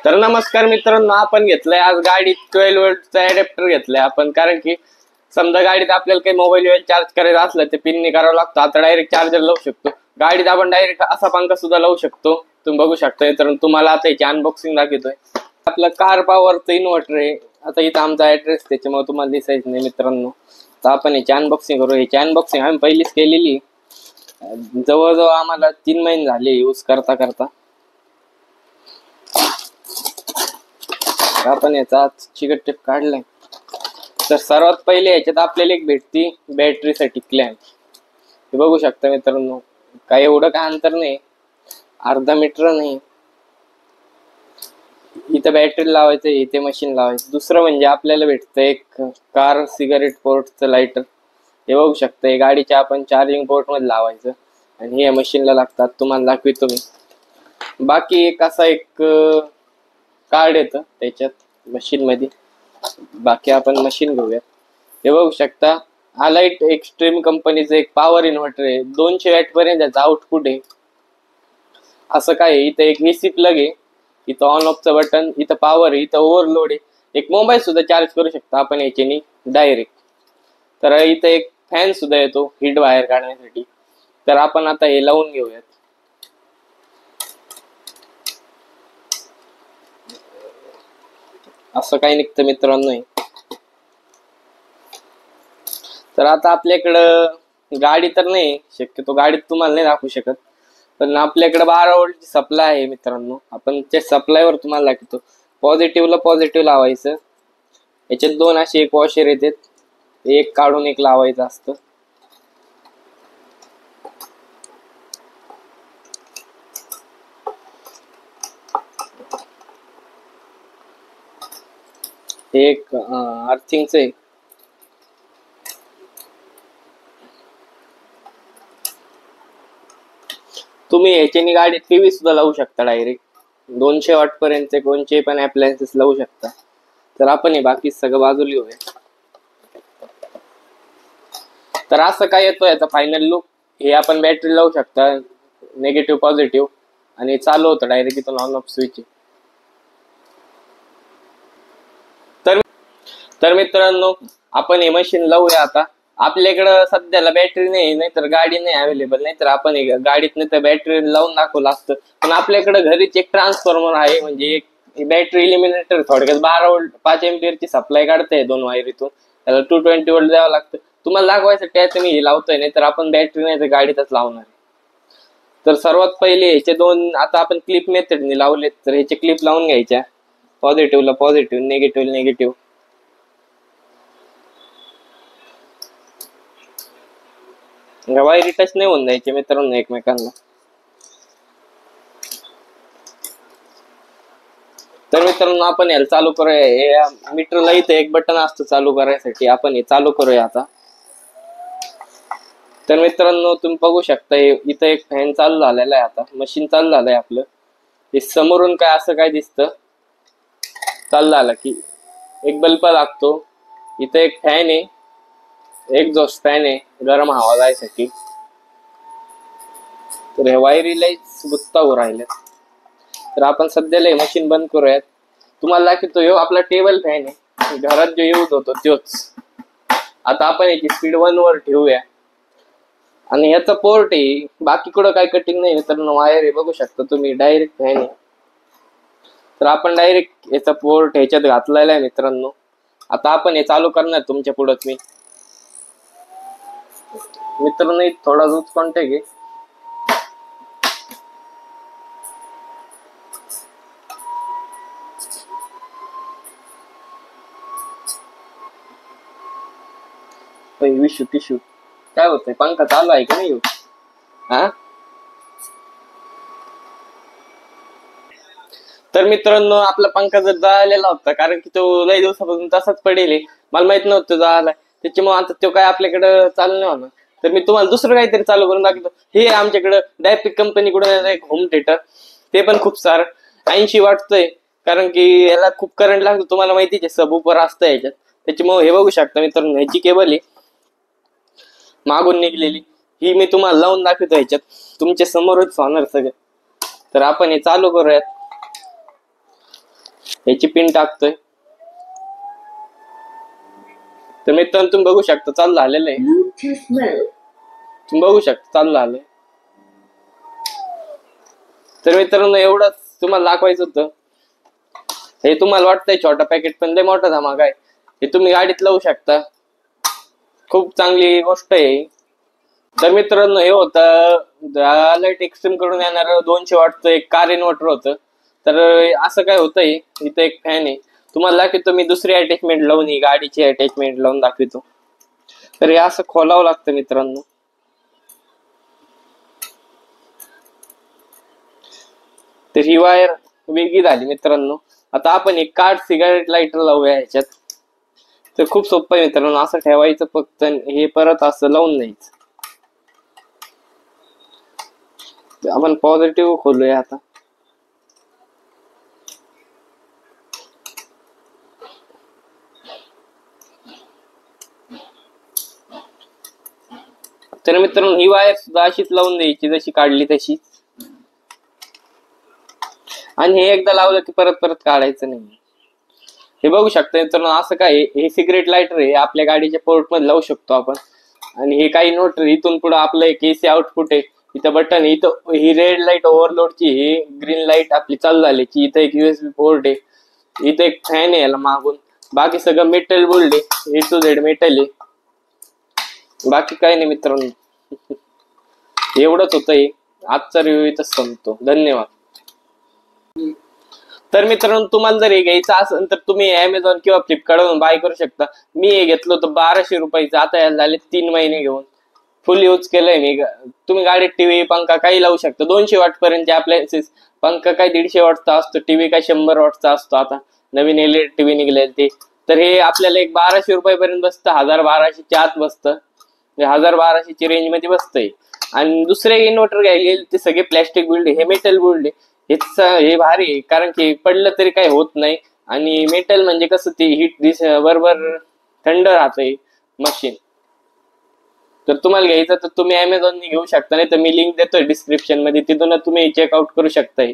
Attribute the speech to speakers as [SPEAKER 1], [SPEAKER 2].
[SPEAKER 1] तर नमस्कार मित्रांनो, आपण घेतलंय आज गाडीत 12 वोल्टचा अडॅप्टर घेतलाय आपण, कारण की समजा गाडीत आपल्याला काही मोबाईल चार्ज करायचं असलं ते पिनने करावं लागतं. आता डायरेक्ट चार्जर लावू शकतो गाडीत, आपण डायरेक्ट असा पंखा सुद्धा लावू शकतो. तुम्ही बघू शकता मित्रांनो, तुम्हाला आता याची अनबॉक्सिंग दाखवतोय. आपलं कार पॉवरचं इन्व्हर्टर आहे. आता इथं आमचा ऍड्रेस त्याच्यामुळे तुम्हाला दिसायचं नाही मित्रांनो. तर आपण याची अनबॉक्सिंग करू. याची अनबॉक्सिंग आम्ही पहिलीच केलेली, जवळजवळ आम्हाला 3 महिने झाले यूज करता करता. आपण याचा चिकट टेप काढलाय. तर सर्वात पहिले याच्यात आपल्याला एक भेटती बॅटरीसाठी क्लॅम्प. हे बघू शकता मित्रांनो, काय एवढं काय अंतर नाही, अर्धा मीटर नाही. इथं बॅटरी लावायचं, इथे मशीन लावायचं. दुसरं म्हणजे आपल्याला भेटतं एक कार सिगारेट पोर्टचं लायटर. हे बघू शकता, हे गाडीच्या आपण चार्जिंग पोर्ट मध्ये लावायचं आणि हे मशीनला लागतात. तुम्हाला दाखवितो मी. बाकी एक असा एक कार्ड येतं त्याच्यात मशीन मध्ये. बाकी आपण मशीन घेऊयात. हे बघू शकता, अलाइट एक्स्ट्रीम कंपनीचं एक पॉवर इन्व्हर्टर आहे. 200 वॅट पर्यंत त्याचं आउटपुट आहे. असं काय आहे, इथं एक एसी प्लग आहे, इथं ऑन ऑफचं बटन, इथं पॉवर आहे, इथं ओव्हरलोड आहे. एक मोबाईल सुद्धा चार्ज करू शकता आपण याच्यानी डायरेक्ट. तर इथं एक फॅन सुद्धा येतो हीट बाहेर काढण्यासाठी. तर आपण आता हे लावून घेऊयात. असं काही निघतं मित्रांनो. तर आता आपल्याकडं गाडी तर नाही, शक्यतो गाडीत तुम्हाला नाही दाखवू शकत, पण आपल्याकडे 12 वोल्टची सप्लाय आहे मित्रांनो. आपण त्या सप्लायवर तुम्हाला दाखवतो. पॉझिटिव्हला पॉझिटिव्ह लावायचं. याच्यात 2 असे एक वॉशर येतात, एक काढून एक लावायचं असतं. एक अर्थिंगचं आहे. तुम्ही ह्याच्यानी गाडीत टीव्ही सुद्धा लावू शकता डायरेक्ट. 200 वॉट पर्यंत कोणते पण अप्लायन्सेस लावू शकता. तर आपण हे बाकी सगळं बाजूला घेऊया. तर असं काय येतो याचा फायनल लुक. हे आपण बॅटरी लावू शकता, निगेटिव्ह पॉझिटिव्ह, आणि चालू होतं डायरेक्ट इथून ऑन ऑफ स्विच. तर मित्रांनो, आपण हे मशीन लावूया आता. आपल्याकडं सध्याला बॅटरी नाही, तर गाडी नाही अवेलेबल, नाही तर आपण गाडीत नाही तर बॅटरी लावून दाखवलं असतं. पण आपल्याकडे घरीच एक ट्रान्सफॉर्मर आहे, म्हणजे एक बॅटरी इलिमिनेटर. थोडक्यात 12 वोल्ट 5 एम्पियरची सप्लाय काढते 2 वायरीतून. त्याला 220 वोल्ट द्यावं लागतं. तुम्हाला दाखवायसाठी त्याचं मी हे लावतोय, नाही तर आपण बॅटरी नाही तर गाडीतच लावणार आहे. तर सर्वात पहिले ह्याचे 2 आता आपण क्लिप मेथडने लावलेत, तर ह्याचे क्लिप लावून घ्यायच्या. पॉझिटिव्हला पॉझिटिव्ह, निगेटिव्ह निगेटिव्ह. वायरी टच नाही होऊन द्यायचे मित्रांनो एकमेकांना. तर मित्रांनो, आपण याला चालू करूया. हे मीटरला इथे एक बटन असतं चालू करायसाठी, आपण हे चालू करूया आता. तर मित्रांनो, तुम्ही बघू शकता इथं एक फॅन चालू झालेला आहे. आता मशीन चालू झालंय आपलं. हे समोरून काय असं काय दिसतं, चालू झालं की एक बल्ब लागतो. इथं एक फॅन आहे, एक्झॉस्ट फॅन आहे गरम हवा जायसाठी. तर हे वायरीला गुत्ता हो राहिल्या. तर आपण सध्याला हे मशीन बंद करूयात. तुम्हाला दाखवतो, ह्यो आपला टेबल फॅन आहे, घरात जो यूज होतो तोच. आता आपण याची स्पीड 1 वर ठेवूया. आणि याचा पोर्ट आहे, बाकी कुठं काय कटिंग नाही मित्रांनो. वायर आहे, बघू शकता तुम्ही, डायरेक्ट फॅन आहे. तर आपण डायरेक्ट याचा पोर्ट ह्याच्यात घातलेला आहे मित्रांनो. आता आपण हे चालू करणार तुमच्या पुढंच. मी मित्रांनो थोडा लूज कॉन्टॅक्ट आहे. विशू टिशू काय होतंय, पंखा चालू आहे का नाही? हा. तर मित्रांनो, आपला पंखा जर जळालेला होता, कारण की तो लई दिवसापासून तसाच पडेल. मला माहित नव्हतं जळालाय, त्याच्यामुळे आता तो काय आपल्याकडं चालू नाही होणार. तर मी तुम्हाला दुसरं काहीतरी चालू करून दाखवतो. हे आमच्याकडं डायपिक कंपनीकडून एक होम थिएटर, ते पण खूप सारं 80 वॉटचं, कारण की याला खूप करंट लागतो. तुम्हाला माहितीच आहे, सबवूफर असतं याच्यात. त्याच्यामुळे हे बघू शकता मित्रांनो, ह्याची केबल आहे मागून निघलेली, ही मी तुम्हाला लावून दाखवतो ह्याच्यात. तुमच्या समोरच होणार सगळं. तर आपण हे चालू करूयात. ह्याची पिन टाकतोय. तर मित्रांनो तुम्ही बघू शकता चालू झालेलं आहे. तुम्ही बघू शकता चालू झालंय. तर मित्रांनो एवढंच तुम्हाला दाखवायचं होतं. हे तुम्हाला वाटतंय छोटा पॅकेट पण लय मोठा धमाका आहे. हे तुम्ही गाडीत लावू शकता. खूप चांगली गोष्ट आहे. तर मित्रांनो हे होतं लाईट एक्स्ट्रीम कडून येणार 200 वॉटचं एक कार इन्व्हर्टर होतं. तर असं काय होतंय, इथं एक फॅन आहे. तुम्हाला दाखवतो मी दुसरी अटॅचमेंट लावून, ही गाडीची अटॅचमेंट लावून दाखवतो. तर हे असं खोलावं लागतं मित्रांनो. तर ही वायर वेगळी झाली मित्रांनो. आता आपण एक कार सिगारेट लायटर लावूया ह्याच्यात. तर खूप सोपं आहे मित्रांनो. असं ठेवायचं फक्त, हे परत असं लावून द्यायचं. आपण पॉझिटिव्ह खोलूया आता. तर मित्रांनो ही वायर सुद्धा अशीच लावून द्यायची जशी काढली तशी. आणि हे एकदा लावलं की परत परत काढायचं नाही. हे बघू शकता मित्रांनो असं काय, हे सिगरेट लायटर आहे, आपल्या गाडीच्या पोर्ट मध्ये लावू शकतो आपण. आणि हे काही इन्व्हर्टर इथून पुढे आपलं एक एसी आउटपुट आहे. इथं बटन, इथं ही रेड लाईट ओव्हरलोडची, ही ग्रीन लाईट आपली चालू झाल्याची. इथं एक USB पोर्ट आहे. इथं एक फॅन आहे याला मागून. बाकी सगळं मेटल बोल्ड आहे, A to Z मेटल आहे. बाकी काही नाही मित्रांनो. एवढंच होतं. आजचा रिव्ह्यू इथं संपतो. धन्यवाद. तर मित्रांनो तुम्हाला जर हे घ्यायचं असेल तर तुम्ही Amazon किंवा फ्लिपकार्टवरून बाय करू शकता. मी हे घेतलं होतं 1200 रुपयाचं. आता याला झाले 3 महिने घेऊन. फुल यूज केलंय मी. तुम्ही गाडीत टीव्ही पंखा काही लावू शकता. 200 वॉट पर्यंत अप्लायन्सेस. पंखा काय 150 वॉटचा असतो, टीव्ही काय 100 वॉटचा असतो. आता नवीन LED टीव्ही निघले ते. तर हे आपल्याला एक 1200 रुपयापर्यंत बसतं. 1000-1200च्या आत बसतं. 1000-1200ची रेंज मध्ये बसतंय. आणि दुसरे इन्व्हर्टर घ्यायले ते सगळे प्लॅस्टिक बिल्ड आहे, हे मेटल बिल्ड आहे. हे भारी आहे कारण की पडलं तरी काही होत नाही. आणि मेटल म्हणजे कसं ते हीट बरोबर थंड राहतंय मशीन. तर तुम्हाला घ्यायचं तर तुम्ही Amazon घेऊ शकता, नाही तर मी लिंक देतोय डिस्क्रिप्शन मध्ये, तिथून तुम्ही चेकआउट करू शकताय.